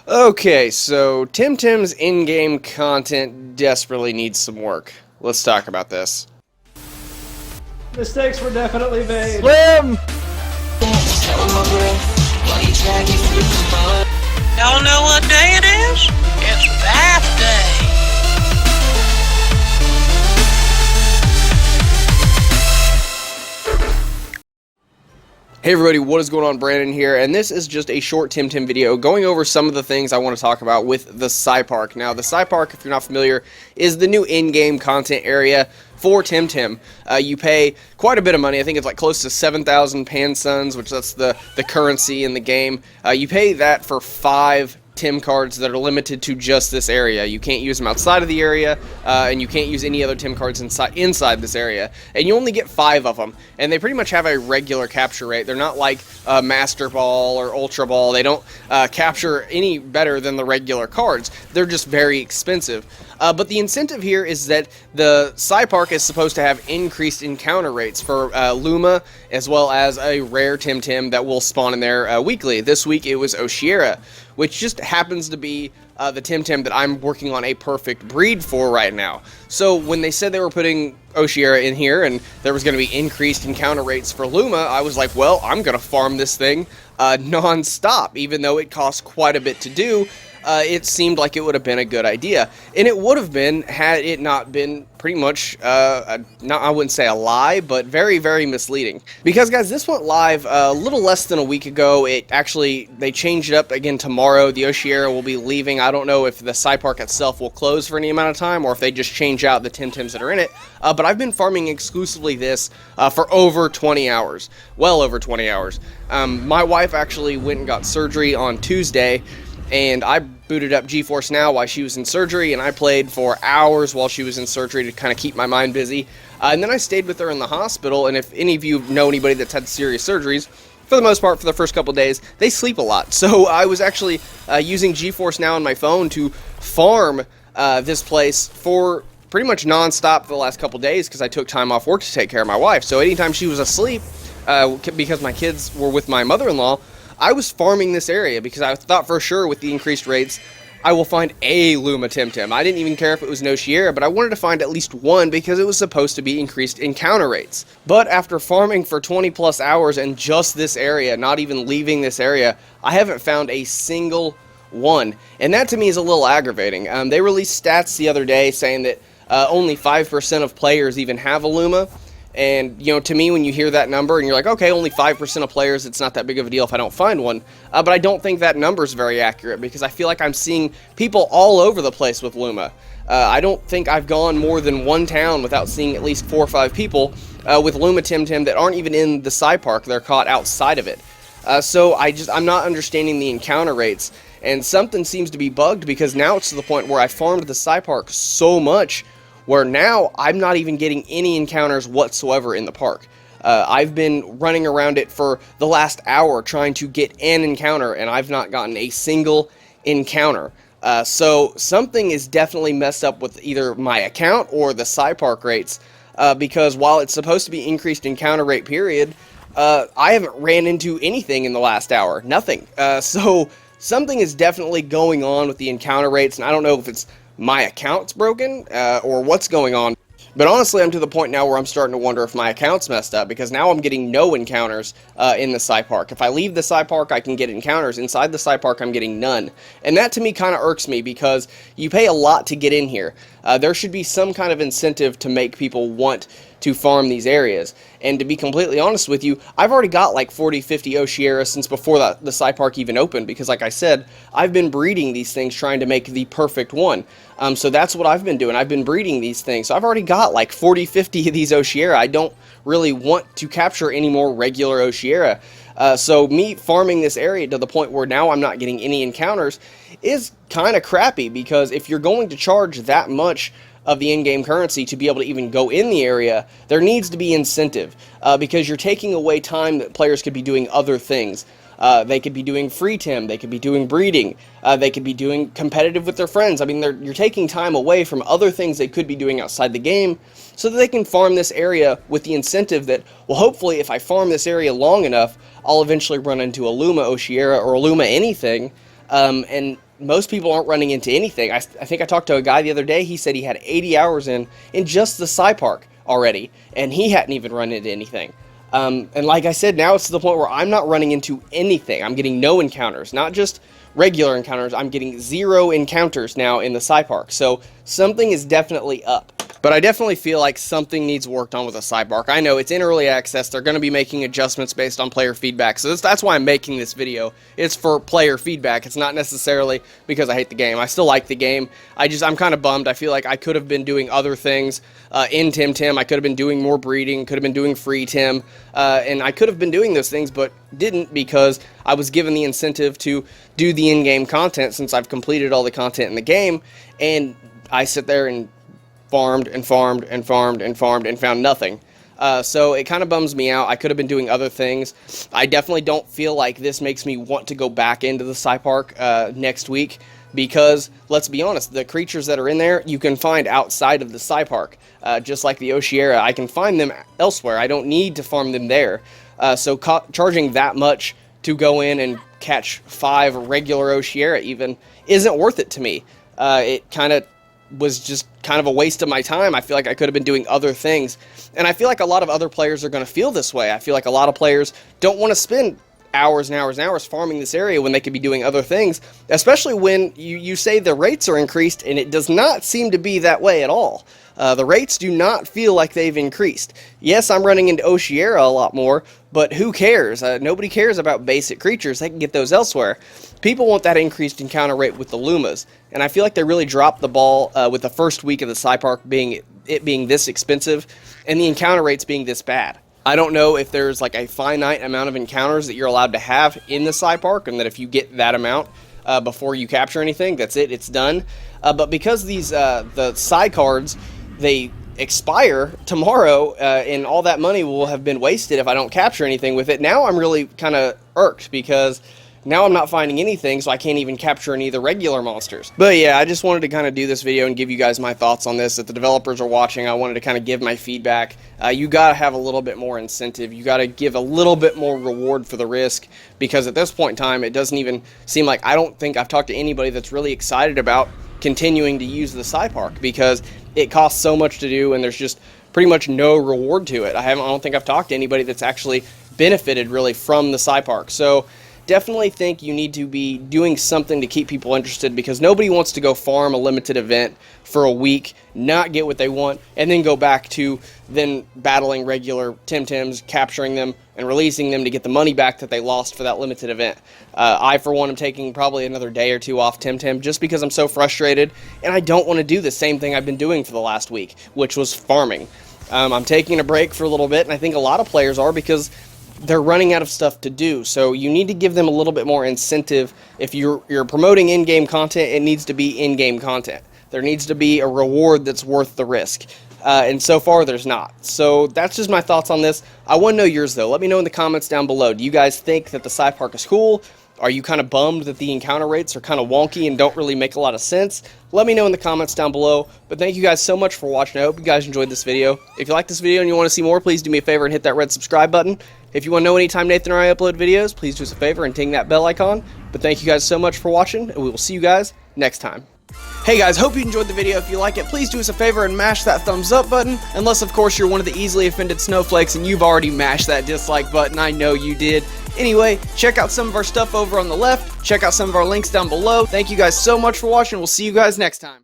Okay, so TemTem's in-game content desperately needs some work. Let's talk about this. Mistakes were definitely made. Slim! Y'all know what day it is? It's bath day. Hey everybody, what is going on? Brandon here, and this is just a short TemTem video going over some of the things I want to talk about with the SaiPark. Now, the SaiPark, if you're not familiar, is the new in-game content area for TemTem. You pay quite a bit of money. I think it's like close to 7,000 Pansuns, which that's the currency in the game. You pay that for 5 Tem cards that are limited to just this area. You can't use them outside of the area, and you can't use any other Tem cards inside this area. And you only get 5 of them, and they pretty much have a regular capture rate. They're not like Master Ball or Ultra Ball. They don't capture any better than the regular cards. They're just very expensive. But the incentive here is that the SaiPark is supposed to have increased encounter rates for Luma, as well as a rare TemTem that will spawn in there weekly. This week it was Oshiera, which just happens to be the TemTem that I'm working on a perfect breed for right now. So when they said they were putting Oshiera in here and there was going to be increased encounter rates for Luma, I was like, well, I'm going to farm this thing non-stop, even though it costs quite a bit to do. It seemed like it would have been a good idea, and it would have been had it not been pretty much, I wouldn't say a lie, but very, very misleading. Because, guys, this went live a little less than a week ago. They changed it up again tomorrow. The Oshiera will be leaving. I don't know if the SaiPark itself will close for any amount of time, or if they just change out the TemTems that are in it. But I've been farming exclusively this for over 20 hours. Well over 20 hours. My wife actually went and got surgery on Tuesday, and I booted up GeForce Now while she was in surgery, and I played for hours while she was in surgery to kind of keep my mind busy. And then I stayed with her in the hospital, and if any of you know anybody that's had serious surgeries, for the most part, for the first couple days, they sleep a lot. So I was actually using GeForce Now on my phone to farm this place for pretty much non-stop for the last couple days, because I took time off work to take care of my wife. So anytime she was asleep, because my kids were with my mother-in-law, I was farming this area because I thought for sure with the increased rates, I will find a Luma TemTem. I didn't even care if it was an Oshiera, but I wanted to find at least one because it was supposed to be increased encounter rates. But after farming for 20 plus hours in just this area, not even leaving this area, I haven't found a single one. And that to me is a little aggravating. They released stats the other day saying that only 5% of players even have a Luma. And, you know, to me, when you hear that number and you're like, okay, only 5% of players, it's not that big of a deal if I don't find one. But I don't think that number is very accurate because I feel like I'm seeing people all over the place with Luma. I don't think I've gone more than one town without seeing at least 4 or 5 people with Luma TemTem that aren't even in the SaiPark. They're caught outside of it. So I'm not understanding the encounter rates. And something seems to be bugged because now it's to the point where I farmed the SaiPark so much where now I'm not even getting any encounters whatsoever in the park. I've been running around it for the last hour trying to get an encounter, and I've not gotten a single encounter. So something is definitely messed up with either my account or the SaiPark rates, because while it's supposed to be increased encounter rate period, I haven't ran into anything in the last hour. Nothing. So something is definitely going on with the encounter rates, and I don't know if it's my account's broken, or what's going on. But honestly, I'm to the point now where I'm starting to wonder if my account's messed up, because now I'm getting no encounters in the SaiPark. If I leave the SaiPark, I can get encounters. Inside the SaiPark, I'm getting none. And that to me kind of irks me, because you pay a lot to get in here. There should be some kind of incentive to make people want to farm these areas. And to be completely honest with you, I've already got like 40, 50 Oshiera since before the SaiPark even opened, because like I said, I've been breeding these things trying to make the perfect one. So that's what I've been doing. I've been breeding these things. So I've already got like 40, 50 of these Oshiera. I don't really want to capture any more regular Oshiera. So me farming this area to the point where now I'm not getting any encounters is kind of crappy, because if you're going to charge that much of the in-game currency to be able to even go in the area, there needs to be incentive, because you're taking away time that players could be doing other things. They could be doing free Tem, they could be doing breeding, they could be doing competitive with their friends. I mean, you're taking time away from other things they could be doing outside the game so that they can farm this area with the incentive that, well, hopefully if I farm this area long enough, I'll eventually run into a Luma Oshiera or a Luma anything, and most people aren't running into anything. I think I talked to a guy the other day. He said he had 80 hours in just the SaiPark already, and he hadn't even run into anything. And like I said, now it's to the point where I'm not running into anything. I'm getting no encounters, not just regular encounters. I'm getting 0 encounters now in the SaiPark. So something is definitely up. But I definitely feel like something needs worked on with a SaiPark. I know it's in early access. They're going to be making adjustments based on player feedback. So that's why I'm making this video. It's for player feedback. It's not necessarily because I hate the game. I still like the game. I'm kind of bummed. I feel like I could have been doing other things in TemTem. I could have been doing more breeding, could have been doing free Tem, and I could have been doing those things, but didn't because I was given the incentive to do the in-game content since I've completed all the content in the game, and I sit there and farmed and farmed and farmed and farmed and found nothing. So it kind of bums me out. I could have been doing other things. I definitely don't feel like this makes me want to go back into the SaiPark next week because, let's be honest, the creatures that are in there you can find outside of the SaiPark. Just like the Oshiera, I can find them elsewhere. I don't need to farm them there. So charging that much to go in and catch 5 regular Oshiera even isn't worth it to me. It kind of was just kind of a waste of my time. I feel like I could have been doing other things, and I feel like a lot of other players are going to feel this way. I feel like a lot of players don't want to spend hours and hours and hours farming this area when they could be doing other things, especially when you say the rates are increased, and it does not seem to be that way at all. The rates do not feel like they've increased. Yes, I'm running into Oshiera a lot more, but who cares? Nobody cares about basic creatures. They can get those elsewhere. People want that increased encounter rate with the Lumas, and I feel like they really dropped the ball with the first week of the SaiPark being this expensive, and the encounter rates being this bad. I don't know if there's like a finite amount of encounters that you're allowed to have in the SaiPark, and that if you get that amount before you capture anything, that's it, it's done. But because these the Sai cards, they expire tomorrow, and all that money will have been wasted if I don't capture anything with it. Now I'm really kind of irked because now I'm not finding anything, so I can't even capture any of the regular monsters. But yeah, I just wanted to kind of do this video and give you guys my thoughts on this. If the developers are watching, I wanted to kind of give my feedback. You gotta have a little bit more incentive. You gotta give a little bit more reward for the risk, because at this point in time, it doesn't even seem like, I don't think I've talked to anybody that's really excited about continuing to use the SaiPark, because it costs so much to do and there's just pretty much no reward to it. I don't think I've talked to anybody that's actually benefited really from the SaiPark. So definitely think you need to be doing something to keep people interested, because nobody wants to go farm a limited event for a week, not get what they want, and then go back to then battling regular TemTem's, capturing them, and releasing them to get the money back that they lost for that limited event. I, for one, am taking probably another day or 2 off TemTem just because I'm so frustrated, and I don't want to do the same thing I've been doing for the last week, which was farming. I'm taking a break for a little bit, and I think a lot of players are, because they're running out of stuff to do. So you need to give them a little bit more incentive. If you're promoting in-game content, it needs to be in-game content. There needs to be a reward that's worth the risk. And so far, there's not. So that's just my thoughts on this. I want to know yours, though. Let me know in the comments down below. Do you guys think that the SaiPark is cool? Are you kind of bummed that the encounter rates are kind of wonky and don't really make a lot of sense? Let me know in the comments down below. But thank you guys so much for watching. I hope you guys enjoyed this video. If you like this video and you want to see more, please do me a favor and hit that red subscribe button. If you want to know anytime Nathan or I upload videos, please do us a favor and ting that bell icon. But thank you guys so much for watching, and we will see you guys next time. Hey guys, hope you enjoyed the video. If you like it, please do us a favor and mash that thumbs up button. Unless, of course, you're one of the easily offended snowflakes and you've already mashed that dislike button. I know you did. Anyway, check out some of our stuff over on the left. Check out some of our links down below. Thank you guys so much for watching. We'll see you guys next time.